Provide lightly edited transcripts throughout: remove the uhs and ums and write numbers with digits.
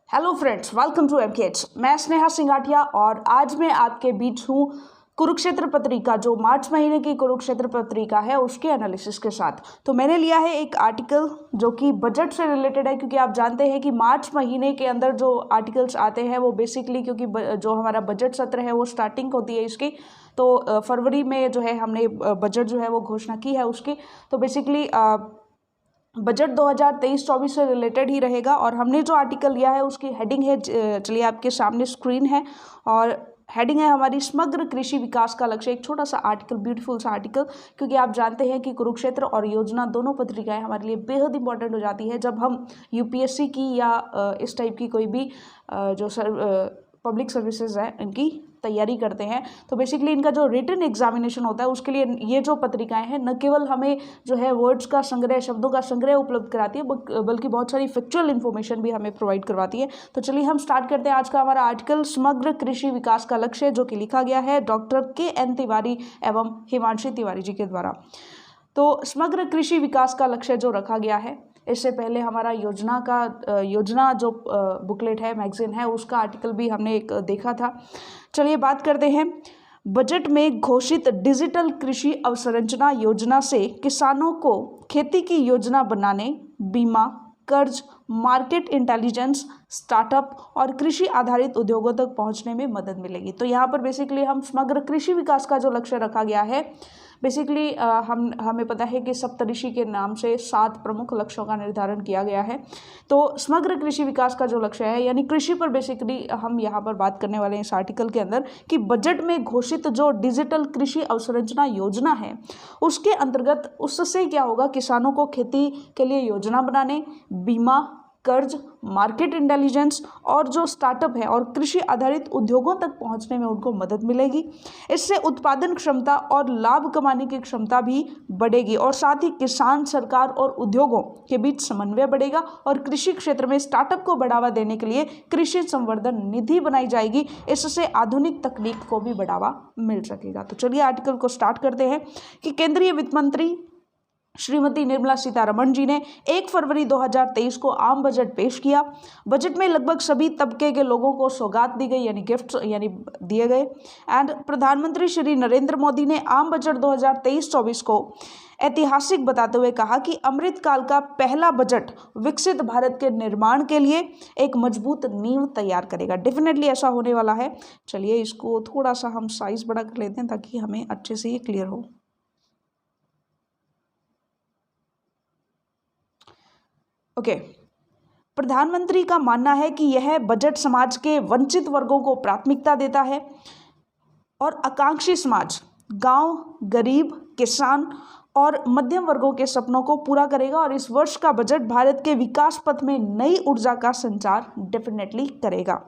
Hello friends, welcome to MKH. मैं स्नेहा सिंगाटिया और आज मैं आपके बीच हूँ कुरुक्षेत्र पत्रिका, जो मार्च महीने की कुरुक्षेत्र पत्रिका है उसके एनालिसिस के साथ। तो मैंने लिया है एक आर्टिकल जो कि बजट से रिलेटेड है, क्योंकि आप जानते हैं कि मार्च महीने के अंदर जो आर्टिकल्स आते हैं वो बेसिकली, क्योंकि जो हमारा बजट सत्र है वो स्टार्टिंग होती है इसकी, तो फरवरी में जो है हमने बजट जो है वो घोषणा की है उसकी। तो बेसिकली बजट 2023-24 से रिलेटेड ही रहेगा। और हमने जो आर्टिकल लिया है उसकी हेडिंग है, चलिए आपके सामने स्क्रीन है, और हेडिंग है हमारी समग्र कृषि विकास का लक्ष्य। एक छोटा सा आर्टिकल, ब्यूटीफुल सा आर्टिकल, क्योंकि आप जानते हैं कि कुरुक्षेत्र और योजना दोनों पत्रिकाएं हमारे लिए बेहद इंपॉर्टेंट हो जाती है जब हम यूपीएससी की या इस टाइप की कोई भी जो पब्लिक सर्विसेज है इनकी तैयारी करते हैं। तो बेसिकली इनका जो रिटन एग्जामिनेशन होता है उसके लिए ये जो पत्रिकाएं हैं न केवल हमें जो है वर्ड्स का संग्रह, शब्दों का संग्रह उपलब्ध कराती है, बल्कि बहुत सारी फैक्चुअल इन्फॉर्मेशन भी हमें प्रोवाइड करवाती है। तो चलिए हम स्टार्ट करते हैं आज का हमारा आर्टिकल, समग्र कृषि विकास का लक्ष्य, जो कि लिखा गया है डॉक्टर के.एन. तिवारी एवं हिमांशी तिवारी जी के द्वारा। तो समग्र कृषि विकास का लक्ष्य जो रखा गया है, इससे पहले हमारा योजना जो बुकलेट है, मैगजीन है, उसका आर्टिकल भी हमने एक देखा था। चलिए बात करते हैं। बजट में घोषित डिजिटल कृषि अवसंरचना योजना से किसानों को खेती की योजना बनाने, बीमा, कर्ज, मार्केट इंटेलिजेंस, स्टार्टअप और कृषि आधारित उद्योगों तक पहुंचने में मदद मिलेगी। तो यहाँ पर बेसिकली हम समग्र कृषि विकास का जो लक्ष्य रखा गया है, बेसिकली हमें पता है कि सप्तऋषि के नाम से 7 प्रमुख लक्ष्यों का निर्धारण किया गया है। तो समग्र कृषि विकास का जो लक्ष्य है, यानी कृषि पर बेसिकली हम यहाँ पर बात करने वाले हैं इस आर्टिकल के अंदर, कि बजट में घोषित जो डिजिटल कृषि अवसंरचना योजना है उसके अंतर्गत उससे क्या होगा, किसानों को खेती के लिए योजना बनाने, बीमा, कर्ज, मार्केट इंटेलिजेंस और जो स्टार्टअप है और कृषि आधारित उद्योगों तक पहुंचने में उनको मदद मिलेगी। इससे उत्पादन क्षमता और लाभ कमाने की क्षमता भी बढ़ेगी, और साथ ही किसान, सरकार और उद्योगों के बीच समन्वय बढ़ेगा, और कृषि क्षेत्र में स्टार्टअप को बढ़ावा देने के लिए कृषि संवर्धन निधि बनाई जाएगी। इससे आधुनिक तकनीक को भी बढ़ावा मिल सकेगा। तो चलिए आर्टिकल को स्टार्ट करते हैं कि केंद्रीय वित्त मंत्री श्रीमती निर्मला सीतारमण जी ने 1 फरवरी 2023 को आम बजट पेश किया। बजट में लगभग सभी तबके के लोगों को सौगात दी गई, यानी गिफ्ट यानी दिए गए। एंड प्रधानमंत्री श्री नरेंद्र मोदी ने आम बजट 2023-24 को ऐतिहासिक बताते हुए कहा कि अमृतकाल का पहला बजट विकसित भारत के निर्माण के लिए एक मजबूत नींव तैयार करेगा। डेफिनेटली ऐसा होने वाला है। चलिए इसको थोड़ा सा हम साइज बड़ा कर लेते हैं ताकि हमें अच्छे से ये क्लियर हो। ओके, प्रधानमंत्री का मानना है कि यह बजट समाज के वंचित वर्गों को प्राथमिकता देता है और आकांक्षी समाज, गांव, गरीब, किसान और मध्यम वर्गों के सपनों को पूरा करेगा। और इस वर्ष का बजट भारत के विकास पथ में नई ऊर्जा का संचार डेफिनेटली करेगा।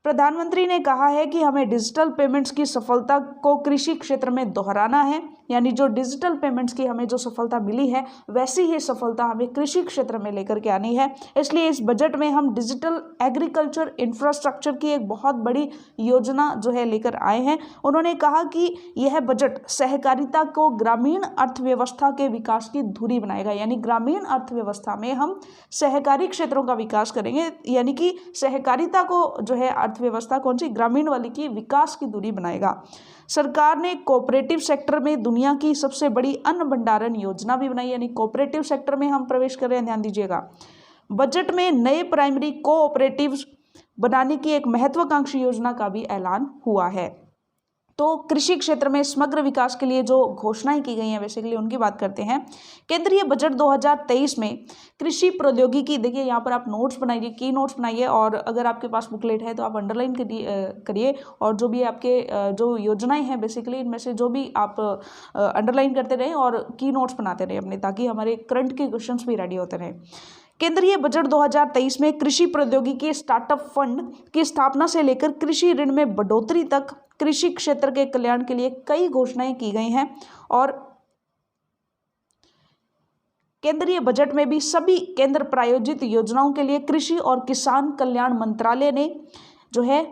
प्रधानमंत्री ने कहा है कि हमें डिजिटल पेमेंट्स की सफलता को कृषि क्षेत्र में दोहराना है, यानी जो डिजिटल पेमेंट्स की हमें जो सफलता मिली है वैसी ही सफलता हमें कृषि क्षेत्र में लेकर के आनी है। इसलिए इस बजट में हम डिजिटल एग्रीकल्चर इंफ्रास्ट्रक्चर की एक बहुत बड़ी योजना जो है लेकर आए हैं। उन्होंने कहा कि यह बजट सहकारिता को ग्रामीण अर्थव्यवस्था के विकास की धुरी बनाएगा, यानी ग्रामीण अर्थव्यवस्था में हम सहकारी क्षेत्रों का विकास करेंगे, यानी कि सहकारिता को जो है अर्थव्यवस्था कौन सी, ग्रामीण वाली की विकास की दूरी बनाएगा। सरकार ने कोऑपरेटिव सेक्टर में दुनिया की सबसे बड़ी अन्न भंडारण योजना भी बनाई, यानी कोऑपरेटिव सेक्टर में हम प्रवेश कर रहे हैं, ध्यान दीजिएगा। बजट में नए प्राइमरी कोऑपरेटिव्स बनाने की एक महत्वाकांक्षी योजना का भी ऐलान हुआ है। तो कृषि क्षेत्र में समग्र विकास के लिए जो घोषणाएं की गई हैं बेसिकली उनकी बात करते हैं। केंद्रीय बजट 2023 में कृषि प्रौद्योगिकी, देखिए यहाँ पर आप नोट्स बनाइए, की नोट्स बनाइए, और अगर आपके पास बुकलेट है तो आप अंडरलाइन करिए, और जो भी आपके जो योजनाएं हैं बेसिकली इनमें से जो भी आप अंडरलाइन करते रहें और की नोट्स बनाते रहें अपने, ताकि हमारे करंट के क्वेश्चंस भी रेडी होते रहें। केंद्रीय बजट 2023 में कृषि प्रौद्योगिकी स्टार्टअप फंड की स्थापना से लेकर कृषि ऋण में बढ़ोतरी तक कृषि क्षेत्र के कल्याण के लिए कई घोषणाएं की गई हैं। और केंद्रीय बजट में भी सभी केंद्र प्रायोजित योजनाओं के लिए कृषि और किसान कल्याण मंत्रालय ने जो है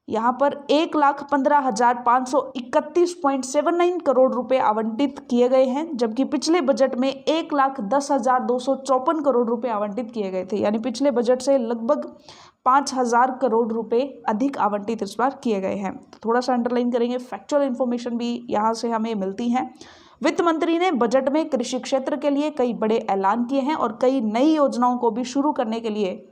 यहाँ पर 1,15,531.79 करोड़ रुपए आवंटित किए गए हैं, जबकि पिछले बजट में 1,10,254 करोड़ रुपए आवंटित किए गए थे। यानी पिछले बजट से लगभग 5,000 करोड़ रुपए अधिक आवंटित इस बार किए गए हैं। तो थोड़ा सा अंडरलाइन करेंगे, फैक्चुअल इन्फॉर्मेशन भी यहाँ से हमें मिलती हैं। वित्त मंत्री ने बजट में कृषि क्षेत्र के लिए कई बड़े ऐलान किए हैं और कई नई योजनाओं को भी शुरू करने के लिए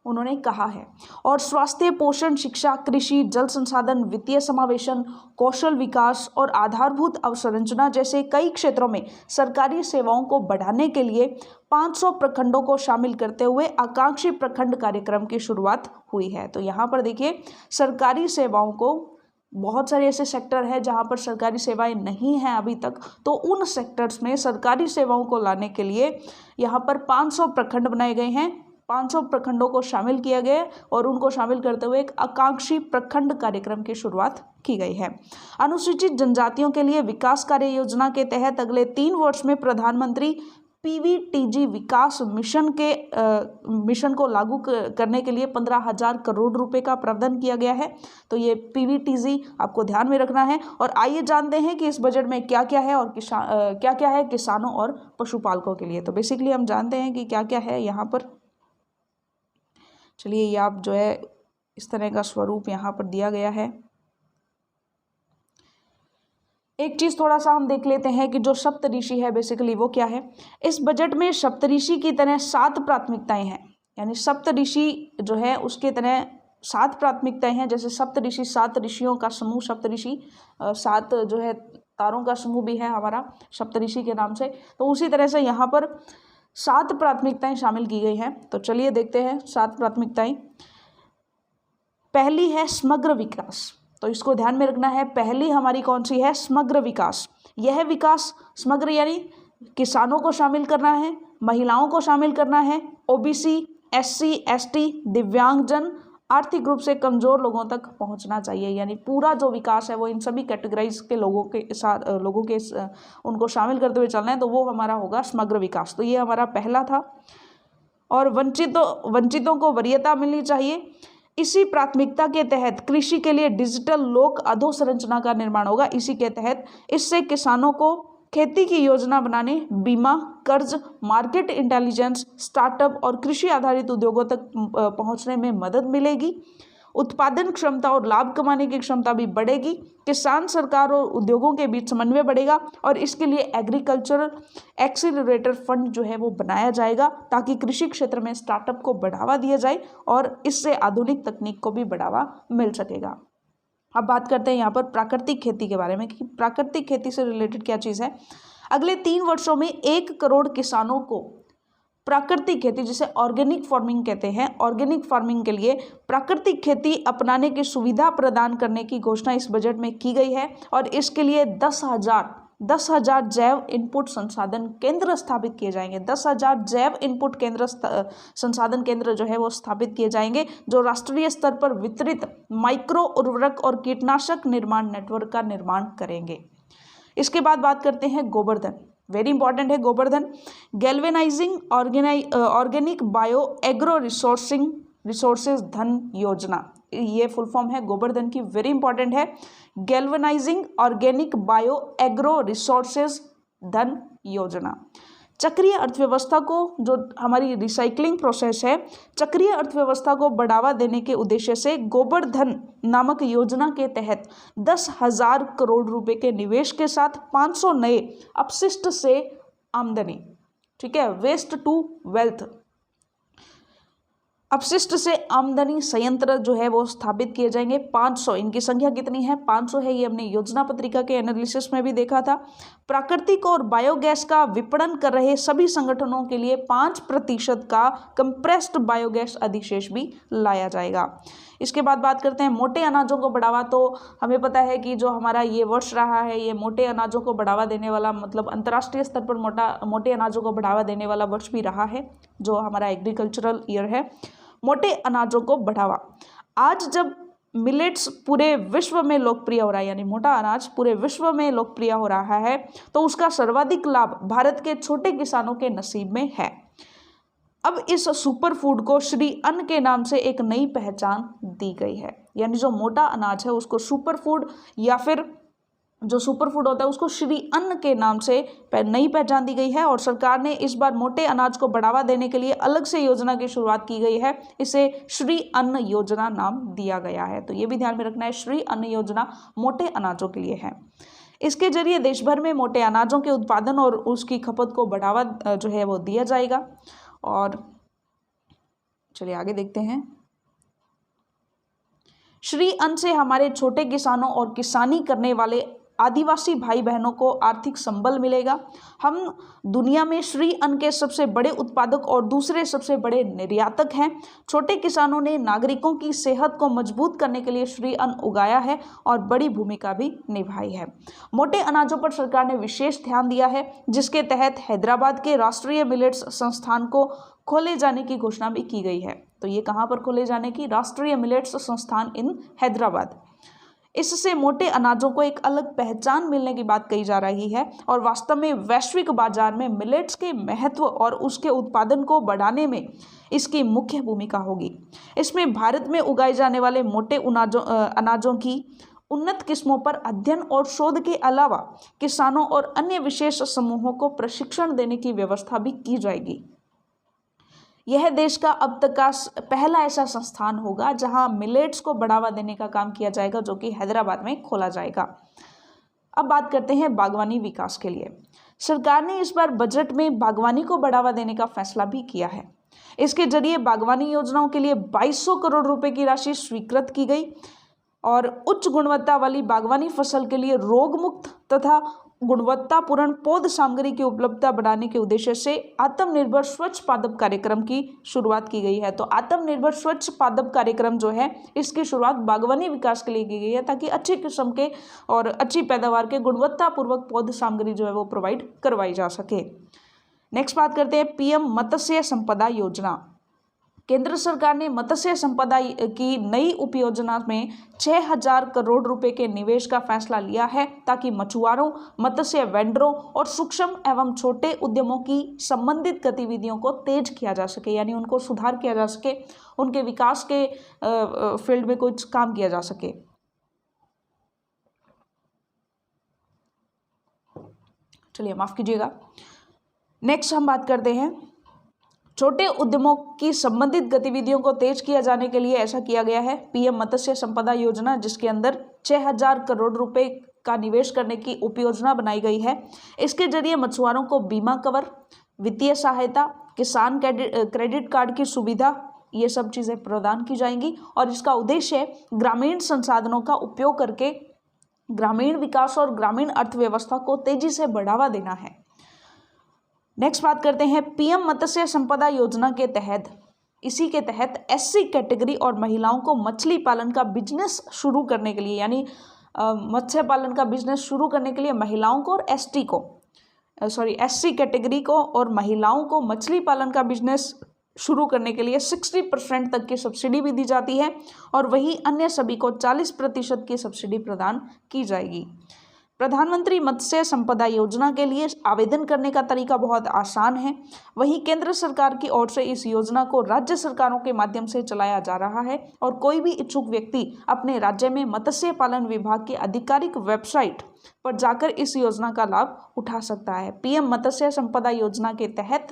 उन्होंने कहा है। और स्वास्थ्य, पोषण, शिक्षा, कृषि, जल संसाधन, वित्तीय समावेशन, कौशल विकास और आधारभूत अवसंरचना जैसे कई क्षेत्रों में सरकारी सेवाओं को बढ़ाने के लिए 500 प्रखंडों को शामिल करते हुए आकांक्षी प्रखंड कार्यक्रम की शुरुआत हुई है। तो यहाँ पर देखिए, सरकारी सेवाओं को, बहुत सारे ऐसे सेक्टर हैं जहाँ पर सरकारी सेवाएं नहीं हैं अभी तक, तो उन सेक्टर्स में सरकारी सेवाओं को लाने के लिए यहाँ पर 500 प्रखंड बनाए गए हैं। 500 प्रखंडों को शामिल किया गया और उनको शामिल करते हुए एक आकांक्षी प्रखंड कार्यक्रम की शुरुआत की गई है। अनुसूचित जनजातियों के लिए विकास कार्य योजना के तहत अगले 3 वर्ष में प्रधानमंत्री पीवीटीजी विकास मिशन को लागू करने के लिए 15,000 करोड़ रुपए का प्रावधान किया गया है। तो ये पीवीटीजी आपको ध्यान में रखना है। और आइए जानते हैं कि इस बजट में क्या क्या है और क्या क्या है किसानों और पशुपालकों के लिए। तो बेसिकली हम जानते हैं कि क्या क्या है यहाँ पर। चलिए, ये आप जो है इस तरह का स्वरूप यहाँ पर दिया गया है। एक चीज़ थोड़ा सा हम देख लेते हैं कि जो सप्तऋषि है बेसिकली वो क्या है। इस बजट में सप्तऋषि की तरह 7 प्राथमिकताएं हैं। यानी सप्तऋषि जो है उसके तरह 7 प्राथमिकताएं हैं। जैसे सप्तऋषि 7 ऋषियों का समूह, सप्तऋषि 7 जो है तारों का समूह भी है हमारा सप्तऋषि के नाम से। तो उसी तरह से यहाँ पर 7 प्राथमिकताएं शामिल की गई हैं। तो चलिए देखते हैं 7 प्राथमिकताएं। पहली है समग्र विकास। तो इसको ध्यान में रखना है, पहली हमारी कौन सी है? समग्र विकास। यह विकास समग्र यानी किसानों को शामिल करना है, महिलाओं को शामिल करना है, ओबीसी, एससी, एसटी, दिव्यांगजन, आर्थिक रूप से कमजोर लोगों तक पहुंचना चाहिए। यानी पूरा जो विकास है वो इन सभी कैटेगराइज के लोगों के साथ उनको शामिल करते हुए चलना है। तो वो हमारा होगा समग्र विकास। तो ये हमारा पहला था। और वंचितों को वरीयता मिलनी चाहिए। इसी प्राथमिकता के तहत कृषि के लिए डिजिटल लोक अधोसंरचना का निर्माण होगा। इसी के तहत इससे किसानों को खेती की योजना बनाने, बीमा, कर्ज, मार्केट इंटेलिजेंस, स्टार्टअप और कृषि आधारित उद्योगों तक पहुंचने में मदद मिलेगी। उत्पादन क्षमता और लाभ कमाने की क्षमता भी बढ़ेगी। किसान, सरकार और उद्योगों के बीच समन्वय बढ़ेगा और इसके लिए एग्रीकल्चरल एक्सीलरेटर फंड जो है वो बनाया जाएगा ताकि कृषि क्षेत्र में स्टार्टअप को बढ़ावा दिया जाए और इससे आधुनिक तकनीक को भी बढ़ावा मिल सकेगा। अब बात करते हैं यहाँ पर प्राकृतिक खेती के बारे में कि प्राकृतिक खेती से रिलेटेड क्या चीज़ है। अगले 3 वर्षों में 1 करोड़ किसानों को प्राकृतिक खेती, जिसे ऑर्गेनिक फार्मिंग कहते हैं, ऑर्गेनिक फार्मिंग के लिए प्राकृतिक खेती अपनाने की सुविधा प्रदान करने की घोषणा इस बजट में की गई है। और इसके लिए 10,000 जैव इनपुट संसाधन केंद्र स्थापित किए जाएंगे। 10,000 जैव इनपुट संसाधन केंद्र जो है वो स्थापित किए जाएंगे, जो राष्ट्रीय स्तर पर वितरित माइक्रो उर्वरक और कीटनाशक निर्माण नेटवर्क का निर्माण करेंगे। इसके बाद बात करते हैं गोवर्धन। वेरी इंपॉर्टेंट है Govardhan. Galvanising organic bio agro resources धन योजना, ये फुल फॉर्म है गोवर्धन की, वेरी इंपॉर्टेंट है। Galvanising organic bio agro resources धन योजना। चक्रीय अर्थव्यवस्था को, जो हमारी रिसाइकलिंग प्रोसेस है, चक्रीय अर्थव्यवस्था को बढ़ावा देने के उद्देश्य से गोवर्धन नामक योजना के तहत 10,000 करोड़ रुपए के निवेश के साथ 500 नए अपशिष्ट से आमदनी, ठीक है, वेस्ट टू वेल्थ, अपशिष्ट से आमदनी संयंत्र जो है वो स्थापित किए जाएंगे। 500, इनकी संख्या कितनी है? 500 है। ये हमने योजना पत्रिका के एनालिसिस में भी देखा था। प्राकृतिक और बायोगैस का विपणन कर रहे सभी संगठनों के लिए 5% का कंप्रेस्ड बायोगैस अधिशेष भी लाया जाएगा। इसके बाद बात करते हैं मोटे अनाजों को बढ़ावा। तो हमें पता है कि जो हमारा ये वर्ष रहा है, ये मोटे अनाजों को बढ़ावा देने वाला, मतलब अंतर्राष्ट्रीय स्तर पर मोटे अनाजों को बढ़ावा देने वाला वर्ष भी रहा है, जो हमारा एग्रीकल्चरल ईयर है। मोटे अनाजों को बढ़ावा। आज जब मिलेट्स पूरे विश्व में लोकप्रिय हो रहा है, यानी मोटा अनाज पूरे विश्व में लोकप्रिय हो रहा है, तो उसका सर्वाधिक लाभ भारत के छोटे किसानों के नसीब में है। अब इस सुपर फूड को श्री अन्न के नाम से एक नई पहचान दी गई है। यानी जो मोटा अनाज है उसको सुपर फूड, या फिर जो सुपर फूड होता है उसको श्री अन्न के नाम से नई पहचान दी गई है। और सरकार ने इस बार मोटे अनाज को बढ़ावा देने के लिए अलग से योजना की शुरुआत की गई है। इसे श्री अन्न योजना नाम दिया गया है। तो ये भी ध्यान में रखना है, श्री अन्न योजना मोटे अनाजों के लिए है। इसके जरिए देश भर में मोटे अनाजों के उत्पादन और उसकी खपत को बढ़ावा जो है वो दिया जाएगा। और चलिए आगे देखते हैं। श्री अन्न से हमारे छोटे किसानों और किसानी करने वाले आदिवासी भाई बहनों को आर्थिक संबल मिलेगा। हम दुनिया में श्री अन्न के सबसे बड़े उत्पादक और दूसरे सबसे बड़े निर्यातक हैं। छोटे किसानों ने नागरिकों की सेहत को मजबूत करने के लिए श्री अन्न उगाया है और बड़ी भूमिका भी निभाई है। मोटे अनाजों पर सरकार ने विशेष ध्यान दिया है, जिसके तहत हैदराबाद के राष्ट्रीय मिलेट्स संस्थान को खोले जाने की घोषणा भी की गई है। तो ये कहाँ पर खोले जाने की? राष्ट्रीय मिलेट्स संस्थान इन हैदराबाद। इससे मोटे अनाजों को एक अलग पहचान मिलने की बात कही जा रही है और वास्तव में वैश्विक बाजार में मिलेट्स के महत्व और उसके उत्पादन को बढ़ाने में इसकी मुख्य भूमिका होगी। इसमें भारत में उगाए जाने वाले मोटे अनाजों की उन्नत किस्मों पर अध्ययन और शोध के अलावा किसानों और अन्य विशेष समूहों को प्रशिक्षण देने की व्यवस्था भी की जाएगी। यह देश का अब तक का पहला ऐसा संस्थान होगा जहां मिलेट्स को बढ़ावा देने का काम किया जाएगा, जो कि हैदराबाद में खोला जाएगा। अब बात करते हैं बागवानी विकास के लिए। सरकार ने इस बार बजट में बागवानी को बढ़ावा देने का फैसला भी किया है। इसके जरिए बागवानी योजनाओं के लिए 2200 करोड़ रुपए की राशि स्वीकृत की गई और उच्च गुणवत्ता वाली बागवानी फसल के लिए रोग मुक्त तथा गुणवत्तापूर्ण पौध सामग्री की उपलब्धता बढ़ाने के उद्देश्य से आत्मनिर्भर स्वच्छ पादप कार्यक्रम की शुरुआत की गई है। तो आत्मनिर्भर स्वच्छ पादप कार्यक्रम जो है, इसकी शुरुआत बागवानी विकास के लिए की गई है, ताकि अच्छी किस्म के और अच्छी पैदावार के गुणवत्तापूर्वक पौध सामग्री जो है वो प्रोवाइड करवाई जा सके। नेक्स्ट बात करते हैं पीएम मत्स्य संपदा योजना। केंद्र सरकार ने मत्स्य संपदा की नई उपयोजना में 6000 करोड़ रुपए के निवेश का फैसला लिया है, ताकि मछुआरों, मत्स्य वेंडरों और सूक्ष्म एवं छोटे उद्यमों की संबंधित गतिविधियों को तेज किया जा सके, यानी उनको सुधार किया जा सके, उनके विकास के फील्ड में कुछ काम किया जा सके। चलिए माफ कीजिएगा। नेक्स्ट हम बात करते हैं छोटे उद्यमों की संबंधित गतिविधियों को तेज किया जाने के लिए ऐसा किया गया है पीएम मत्स्य संपदा योजना, जिसके अंदर 6000 करोड़ रुपए का निवेश करने की उपयोजना बनाई गई है। इसके जरिए मछुआरों को बीमा कवर, वित्तीय सहायता, किसान क्रेडिट कार्ड की सुविधा, ये सब चीज़ें प्रदान की जाएंगी और इसका उद्देश्य ग्रामीण संसाधनों का उपयोग करके ग्रामीण विकास और ग्रामीण अर्थव्यवस्था को तेजी से बढ़ावा देना है। नेक्स्ट बात करते हैं पीएम मत्स्य संपदा योजना के तहत, इसी के तहत एससी कैटेगरी और महिलाओं को मछली पालन का बिजनेस शुरू करने के लिए, यानी मत्स्य पालन का बिजनेस शुरू करने के लिए महिलाओं को और एससी कैटेगरी को और महिलाओं को मछली पालन का बिजनेस शुरू करने के लिए 60% तक की सब्सिडी भी दी जाती है और वही अन्य सभी को 40% की सब्सिडी प्रदान की जाएगी। प्रधानमंत्री मत्स्य संपदा योजना के लिए आवेदन करने का तरीका बहुत आसान है। वहीं केंद्र सरकार की ओर से इस योजना को राज्य सरकारों के माध्यम से चलाया जा रहा है और कोई भी इच्छुक व्यक्ति अपने राज्य में मत्स्य पालन विभाग की आधिकारिक वेबसाइट पर जाकर इस योजना का लाभ उठा सकता है। पीएम मत्स्य संपदा योजना के तहत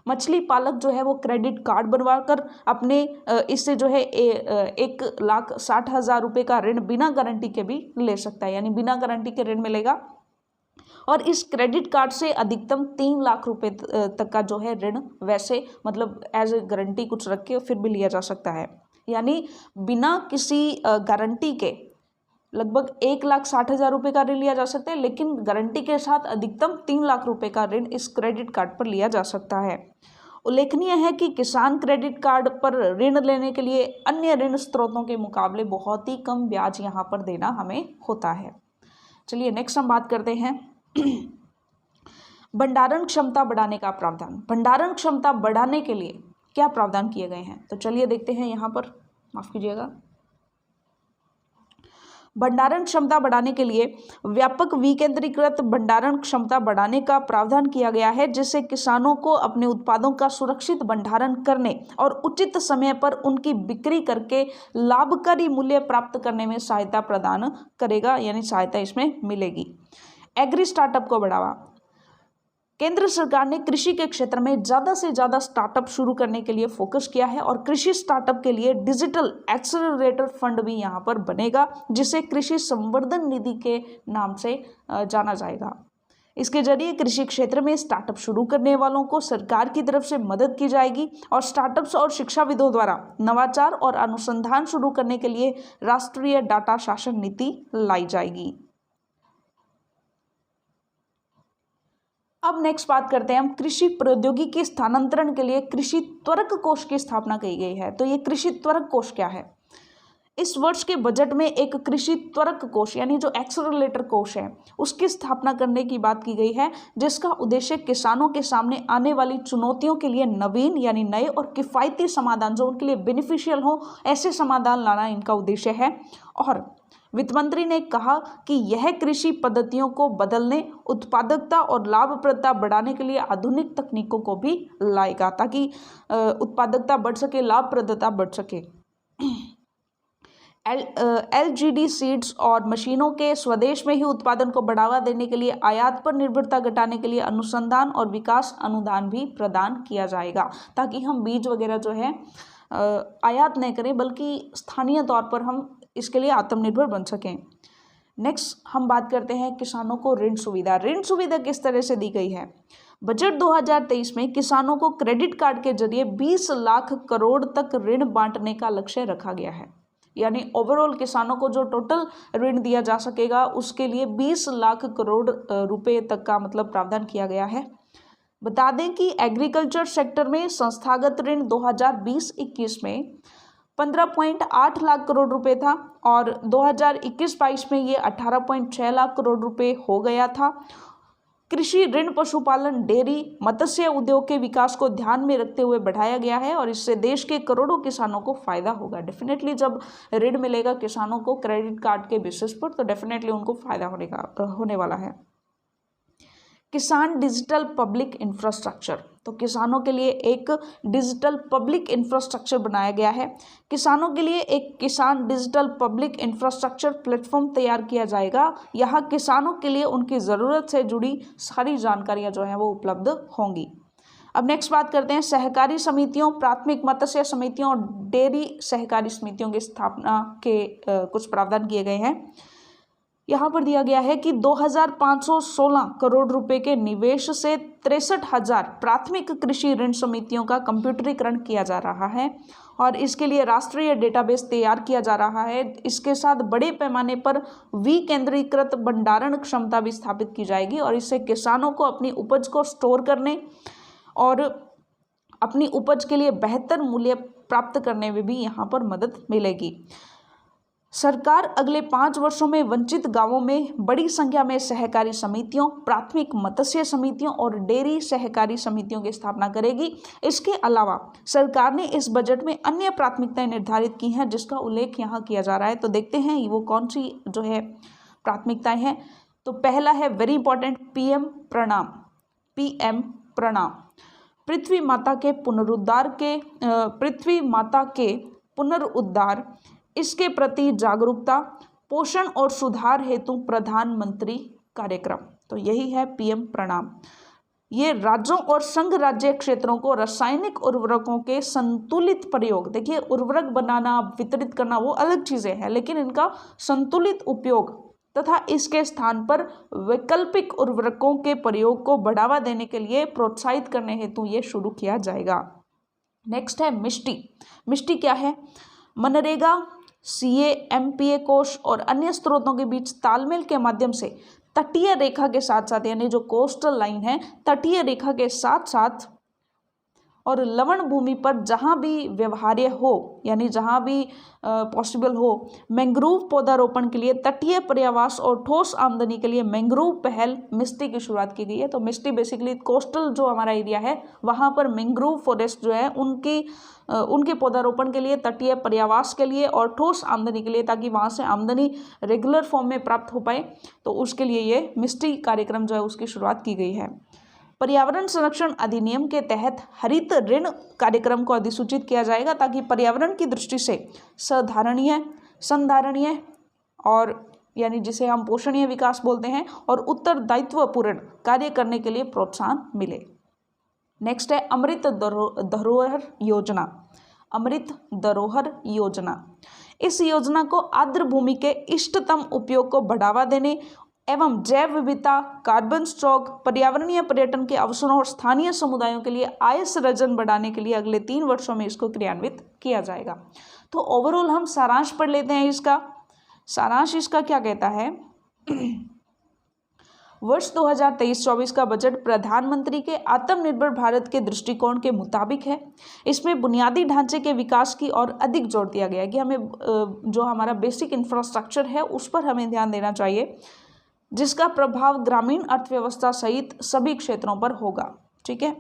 मछली पालक जो है वो क्रेडिट कार्ड बनवाकर अपने इससे जो है 1,60,000 रुपये का ऋण बिना गारंटी के भी ले सकता है, यानी बिना गारंटी के ऋण मिलेगा और इस क्रेडिट कार्ड से अधिकतम 3 लाख रुपए तक का जो है ऋण वैसे मतलब एज ए गारंटी कुछ रख के फिर भी लिया जा सकता है, यानी बिना किसी गारंटी के लगभग 1,60,000 रुपये का ऋण लिया जा सकता है, लेकिन गारंटी के साथ अधिकतम 3 लाख रुपए का ऋण इस क्रेडिट कार्ड पर लिया जा सकता है। उल्लेखनीय है कि किसान क्रेडिट कार्ड पर ऋण लेने के लिए अन्य ऋण स्रोतों के मुकाबले बहुत ही कम ब्याज यहाँ पर देना हमें होता है। चलिए नेक्स्ट हम बात करते हैं भंडारण क्षमता बढ़ाने का प्रावधान। भंडारण क्षमता बढ़ाने के लिए क्या प्रावधान किए गए हैं, तो चलिए देखते हैं। यहाँ पर माफ कीजिएगा, भंडारण क्षमता बढ़ाने के लिए व्यापक विकेंद्रीकृत भंडारण क्षमता बढ़ाने का प्रावधान किया गया है, जिससे किसानों को अपने उत्पादों का सुरक्षित भंडारण करने और उचित समय पर उनकी बिक्री करके लाभकारी मूल्य प्राप्त करने में सहायता प्रदान करेगा, यानी सहायता इसमें मिलेगी। एग्री स्टार्टअप को बढ़ावा। केंद्र सरकार ने कृषि के क्षेत्र में ज़्यादा से ज़्यादा स्टार्टअप शुरू करने के लिए फोकस किया है और कृषि स्टार्टअप के लिए डिजिटल एक्सेलरेटर फंड भी यहाँ पर बनेगा, जिसे कृषि संवर्धन निधि के नाम से जाना जाएगा। इसके जरिए कृषि क्षेत्र में स्टार्टअप शुरू करने वालों को सरकार की तरफ से मदद की जाएगी और स्टार्टअप्स और शिक्षाविदों द्वारा नवाचार और अनुसंधान शुरू करने के लिए राष्ट्रीय डाटा शासन नीति लाई जाएगी। अब नेक्स्ट बात करते हैं हम कृषि प्रौद्योगिकी स्थानांतरण के लिए कृषि त्वरक कोष की स्थापना की गई है। तो ये कृषि त्वरक कोष क्या है? इस वर्ष के बजट में एक कृषि त्वरक कोष यानी जो एक्सेलरेटर कोष है उसकी स्थापना करने की बात की गई है, जिसका उद्देश्य किसानों के सामने आने वाली चुनौतियों के लिए नवीन यानी नए और किफ़ायती समाधान जो उनके लिए बेनिफिशियल हो, ऐसे समाधान लाना इनका उद्देश्य है। और वित्त मंत्री ने कहा कि यह कृषि पद्धतियों को बदलने, उत्पादकता और लाभप्रदता बढ़ाने के लिए आधुनिक तकनीकों को भी लाएगा, ताकि उत्पादकता बढ़ सके, लाभप्रदता बढ़ सके। एलजीडी सीड्स और मशीनों के स्वदेश में ही उत्पादन को बढ़ावा देने के लिए आयात पर निर्भरता घटाने के लिए अनुसंधान और विकास अनुदान भी प्रदान किया जाएगा, ताकि हम बीज वगैरह जो है आयात नहीं करें, बल्कि स्थानीय तौर पर हम इसके लिए आत्मनिर्भर बन सकें। नेक्स्ट हम बात करते हैं किसानों को ऋण सुविधा। ऋण सुविधा किस तरह से दी गई है? बजट 2023 में किसानों को क्रेडिट कार्ड के जरिए 20 लाख करोड़ तक ऋण बांटने का लक्ष्य रखा गया है, यानी ओवरऑल किसानों को जो टोटल ऋण दिया जा सकेगा उसके लिए 20 लाख करोड़ रुपए तक का मतलब प्रावधान किया गया है। बता दें कि एग्रीकल्चर सेक्टर में संस्थागत ऋण 2020-21 में 15.8 लाख करोड़ रुपए था और 2021-22 में ये 18.6 लाख करोड़ रुपए हो गया था। कृषि ऋण पशुपालन, डेयरी, मत्स्य उद्योग के विकास को ध्यान में रखते हुए बढ़ाया गया है और इससे देश के करोड़ों किसानों को फायदा होगा। डेफिनेटली जब ऋण मिलेगा किसानों को क्रेडिट कार्ड के बेसिस पर, तो डेफिनेटली उनको फायदा होने वाला है। किसान डिजिटल पब्लिक इंफ्रास्ट्रक्चर, तो किसानों के लिए एक डिजिटल पब्लिक इंफ्रास्ट्रक्चर बनाया गया है। किसानों के लिए एक किसान डिजिटल पब्लिक इंफ्रास्ट्रक्चर प्लेटफॉर्म तैयार किया जाएगा। यहाँ किसानों के लिए उनकी ज़रूरत से जुड़ी सारी जानकारियाँ जो हैं वो उपलब्ध होंगी। अब नेक्स्ट बात करते हैं सहकारी समितियों, प्राथमिक मत्स्य समितियों और डेयरी सहकारी समितियों की स्थापना के कुछ प्रावधान किए गए हैं। यहाँ पर दिया गया है कि 2516 करोड़ रुपए के निवेश से 63,000 प्राथमिक कृषि ऋण समितियों का कंप्यूटरीकरण किया जा रहा है और इसके लिए राष्ट्रीय डेटाबेस तैयार किया जा रहा है। इसके साथ बड़े पैमाने पर विकेंद्रीकृत भंडारण क्षमता भी स्थापित की जाएगी और इससे किसानों को अपनी उपज को स्टोर करने और अपनी उपज के लिए बेहतर मूल्य प्राप्त करने में भी यहाँ पर मदद मिलेगी। सरकार अगले 5 वर्षों में वंचित गांवों में बड़ी संख्या में सहकारी समितियों, प्राथमिक मत्स्य समितियों और डेयरी सहकारी समितियों की स्थापना करेगी। इसके अलावा सरकार ने इस बजट में अन्य प्राथमिकताएं निर्धारित की हैं, जिसका उल्लेख यहाँ किया जा रहा है। तो देखते हैं वो कौन सी जो है प्राथमिकताएं हैं। तो पहला है वेरी इंपॉर्टेंट, पीएम प्रणाम। पृथ्वी माता के पुनरुद्धार, इसके प्रति जागरूकता, पोषण और सुधार हेतु प्रधानमंत्री कार्यक्रम। तो यही है पीएम प्रणाम। ये राज्यों और संघ राज्य क्षेत्रों को रासायनिक उर्वरकों के संतुलित प्रयोग, देखिए उर्वरक बनाना, वितरित करना वो अलग चीज़ें हैं, लेकिन इनका संतुलित उपयोग तथा इसके स्थान पर वैकल्पिक उर्वरकों के प्रयोग को बढ़ावा देने के लिए प्रोत्साहित करने हेतु ये शुरू किया जाएगा। नेक्स्ट है मिष्टी क्या है? मनरेगा, सीए, एमपीए कोष और अन्य स्रोतों के बीच तालमेल के माध्यम से तटीय रेखा के साथ साथ, यानी जो कोस्टल लाइन है, तटीय रेखा के साथ साथ और लवण भूमि पर जहाँ भी व्यवहार्य हो, यानी जहाँ भी पॉसिबल हो, मैंग्रोव पौधारोपण के लिए तटीय पर्यावास और ठोस आमदनी के लिए मैंग्रोव पहल मिस्टी की शुरुआत की गई है। तो मिस्टी बेसिकली कोस्टल जो हमारा एरिया है वहाँ पर मैंग्रोव फॉरेस्ट जो है उनके पौधारोपण के लिए, तटीय पर्यावास के लिए और ठोस आमदनी के लिए, ताकि वहाँ से आमदनी रेगुलर फॉर्म में प्राप्त हो पाए, तो उसके लिए ये मिस्टी कार्यक्रम जो है उसकी शुरुआत की गई है। पर्यावरण संरक्षण अधिनियम के तहत हरित ऋण कार्यक्रम को अधिसूचित किया जाएगा, ताकि पर्यावरण की दृष्टि से संधारणीय और यानी जिसे हम पोषणीय विकास बोलते हैं और उत्तरदायित्वपूर्ण कार्य करने के लिए प्रोत्साहन मिले। नेक्स्ट है अमृत धरोहर योजना। अमृत धरोहर योजना, इस योजना को आर्द्र भूमि के इष्टतम उपयोग को बढ़ावा देने एवं जैव विविधता, कार्बन स्टॉक, पर्यावरणीय पर्यटन के अवसरों और स्थानीय समुदायों के लिए आय सृजन बढ़ाने के लिए अगले 3 वर्षों में इसको क्रियान्वित किया जाएगा। तो ओवरऑल हम सारांश पढ़ लेते हैं इसका। सारांश इसका क्या कहता है? वर्ष 2023-24 का बजट प्रधानमंत्री के आत्मनिर्भर भारत के दृष्टिकोण के मुताबिक है। इसमें बुनियादी ढांचे के विकास की ओर अधिक जोर दिया गया है कि हमें जो हमारा बेसिक इंफ्रास्ट्रक्चर है उस पर हमें ध्यान देना चाहिए, जिसका प्रभाव ग्रामीण अर्थव्यवस्था सहित सभी क्षेत्रों पर होगा। ठीक है,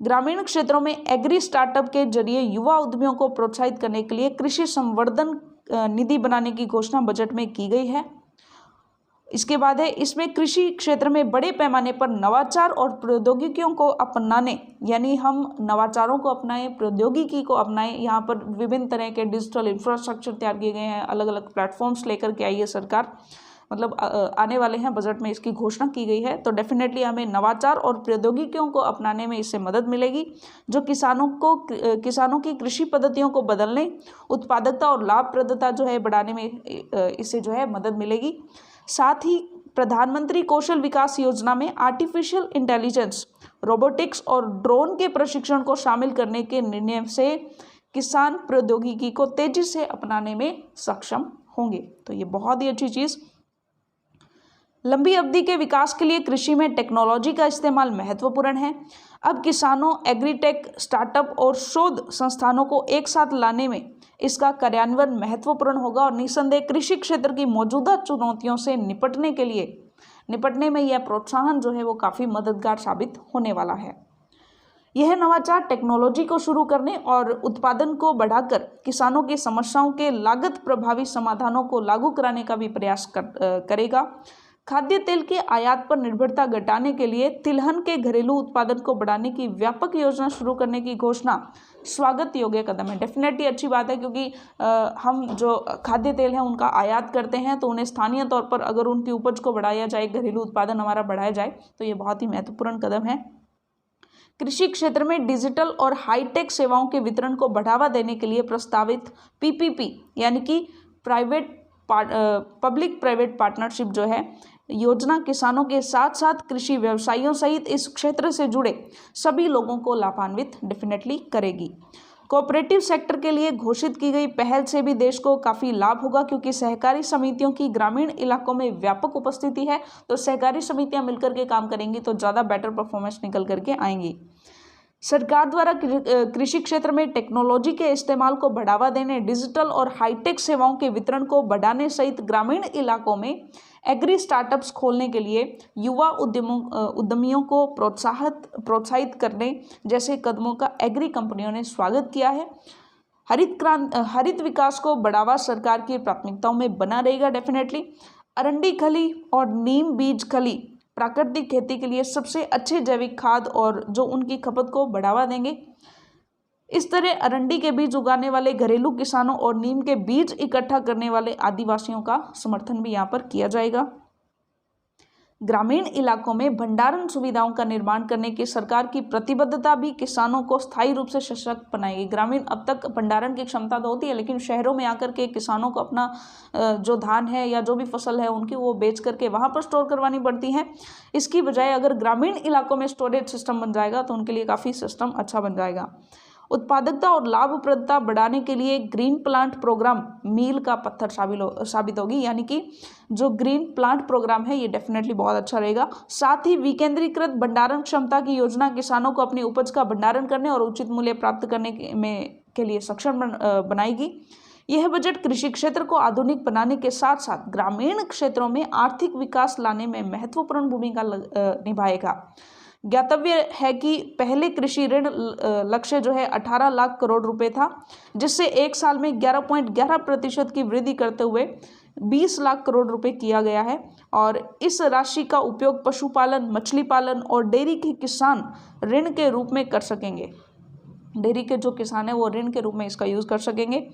ग्रामीण क्षेत्रों में एग्री स्टार्टअप के जरिए युवा उद्यमियों को प्रोत्साहित करने के लिए कृषि संवर्धन निधि बनाने की घोषणा बजट में की गई है। इसके बाद है, इसमें कृषि क्षेत्र में बड़े पैमाने पर नवाचार और प्रौद्योगिकियों को अपनाने, यानी हम नवाचारों को अपनाएं, प्रौद्योगिकी को अपनाएं। यहाँ पर विभिन्न तरह के डिजिटल इंफ्रास्ट्रक्चर तैयार किए गए हैं, अलग अलग प्लेटफॉर्म्स लेकर के आई है सरकार, मतलब आने वाले हैं, बजट में इसकी घोषणा की गई है। तो डेफिनेटली हमें नवाचार और प्रौद्योगिकियों को अपनाने में इससे मदद मिलेगी, जो किसानों की कृषि पद्धतियों को बदलने, उत्पादकता और लाभप्रदता जो है बढ़ाने में इससे जो है मदद मिलेगी। साथ ही प्रधानमंत्री कौशल विकास योजना में आर्टिफिशियल इंटेलिजेंस, रोबोटिक्स और ड्रोन के प्रशिक्षण को शामिल करने के निर्णय से किसान प्रौद्योगिकी को तेजी से अपनाने में सक्षम होंगे। तो ये बहुत ही अच्छी चीज़। लंबी अवधि के विकास के लिए कृषि में टेक्नोलॉजी का इस्तेमाल महत्वपूर्ण है। अब किसानों, एग्रीटेक, स्टार्टअप और शोध संस्थानों को एक साथ लाने में इसका कार्यान्वयन महत्वपूर्ण होगा और निस्संदेह कृषि क्षेत्र की मौजूदा चुनौतियों से निपटने में यह प्रोत्साहन जो है वो काफ़ी मददगार साबित होने वाला है। यह नवाचार टेक्नोलॉजी को शुरू करने और उत्पादन को बढ़ाकर किसानों की समस्याओं के लागत प्रभावी समाधानों को लागू कराने का भी प्रयास करेगा। खाद्य तेल के आयात पर निर्भरता घटाने के लिए तिलहन के घरेलू उत्पादन को बढ़ाने की व्यापक योजना शुरू करने की घोषणा स्वागत योग्य कदम है। डेफिनेटली अच्छी बात है, क्योंकि हम जो खाद्य तेल है उनका आयात करते हैं, तो उन्हें स्थानीय तौर पर अगर उनकी उपज को बढ़ाया जाए, घरेलू उत्पादन हमारा बढ़ाया जाए, तो ये बहुत ही महत्वपूर्ण कदम है। कृषि क्षेत्र में डिजिटल और हाईटेक सेवाओं के वितरण को बढ़ावा देने के लिए प्रस्तावित PPP यानी कि पब्लिक प्राइवेट पार्टनरशिप जो है योजना किसानों के साथ साथ कृषि व्यवसायियों सहित इस क्षेत्र से जुड़े सभी लोगों को लाभान्वित डेफिनेटली करेगी। कोऑपरेटिव सेक्टर के लिए घोषित की गई पहल से भी देश को काफ़ी लाभ होगा, क्योंकि सहकारी समितियों की ग्रामीण इलाकों में व्यापक उपस्थिति है। तो सहकारी समितियां मिलकर के काम करेंगी तो ज़्यादा बेटर परफॉर्मेंस निकल करके आएंगी। सरकार द्वारा कृषि क्षेत्र में टेक्नोलॉजी के इस्तेमाल को बढ़ावा देने, डिजिटल और हाईटेक सेवाओं के वितरण को बढ़ाने सहित ग्रामीण इलाकों में एग्री स्टार्टअप्स खोलने के लिए युवा उद्यमियों को प्रोत्साहित करने जैसे कदमों का एग्री कंपनियों ने स्वागत किया है। हरित विकास को बढ़ावा सरकार की प्राथमिकताओं में बना रहेगा डेफिनेटली। अरंडी खली और नीम बीज खली प्राकृतिक खेती के लिए सबसे अच्छे जैविक खाद और जो उनकी खपत को बढ़ावा देंगे। इस तरह अरंडी के बीज उगाने वाले घरेलू किसानों और नीम के बीज इकट्ठा करने वाले आदिवासियों का समर्थन भी यहाँ पर किया जाएगा। ग्रामीण इलाकों में भंडारण सुविधाओं का निर्माण करने की सरकार की प्रतिबद्धता भी किसानों को स्थायी रूप से सशक्त बनाएगी। ग्रामीण अब तक भंडारण की क्षमता तो होती है, लेकिन शहरों में आकर के किसानों को अपना जो धान है या जो भी फसल है उनकी वो बेच करके वहाँ पर स्टोर करवानी पड़ती है। इसकी बजाय अगर ग्रामीण इलाकों में स्टोरेज सिस्टम बन जाएगा तो उनके लिए काफ़ी सिस्टम अच्छा बन जाएगा। उत्पादकता और लाभप्रदता बढ़ाने के लिए ग्रीन प्लांट प्रोग्राम मील का पत्थर साबित होगी, यानी कि जो ग्रीन प्लांट प्रोग्राम है ये डेफिनेटली बहुत अच्छा रहेगा। साथ ही विकेंद्रीकृत भंडारण क्षमता की योजना किसानों को अपनी उपज का भंडारण करने और उचित मूल्य प्राप्त करने के लिए सक्षम बनाएगी। यह बजट कृषि क्षेत्र को आधुनिक बनाने के साथ साथ ग्रामीण क्षेत्रों में आर्थिक विकास लाने में महत्वपूर्ण भूमिका निभाएगा। ज्ञातव्य है कि पहले कृषि ऋण लक्ष्य जो है 18 लाख करोड़ रुपए था, जिससे एक साल में 11.11% की वृद्धि करते हुए 20 लाख करोड़ रुपए किया गया है। और इस राशि का उपयोग पशुपालन, मछली पालन और डेयरी के किसान ऋण के रूप में कर सकेंगे। डेयरी के जो किसान हैं वो ऋण के रूप में इसका यूज कर सकेंगे।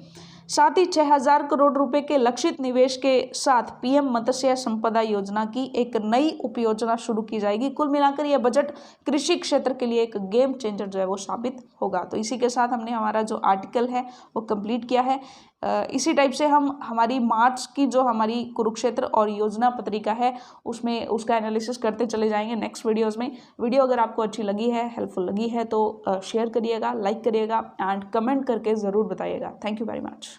साथ ही 6000 करोड़ रुपए के लक्षित निवेश के साथ पीएम मत्स्य संपदा योजना की एक नई उपयोजना शुरू की जाएगी। कुल मिलाकर यह बजट कृषि क्षेत्र के लिए एक गेम चेंजर जो है वो साबित होगा। तो इसी के साथ हमने हमारा जो आर्टिकल है वो कंप्लीट किया है। इसी टाइप से हम हमारी मार्च की जो हमारी कुरुक्षेत्र और योजना पत्रिका है उसमें उसका एनालिसिस करते चले जाएंगे नेक्स्ट वीडियोस में। वीडियो अगर आपको अच्छी लगी है, हेल्पफुल लगी है तो शेयर करिएगा, लाइक करिएगा एंड कमेंट करके ज़रूर बताइएगा। Thank you very much.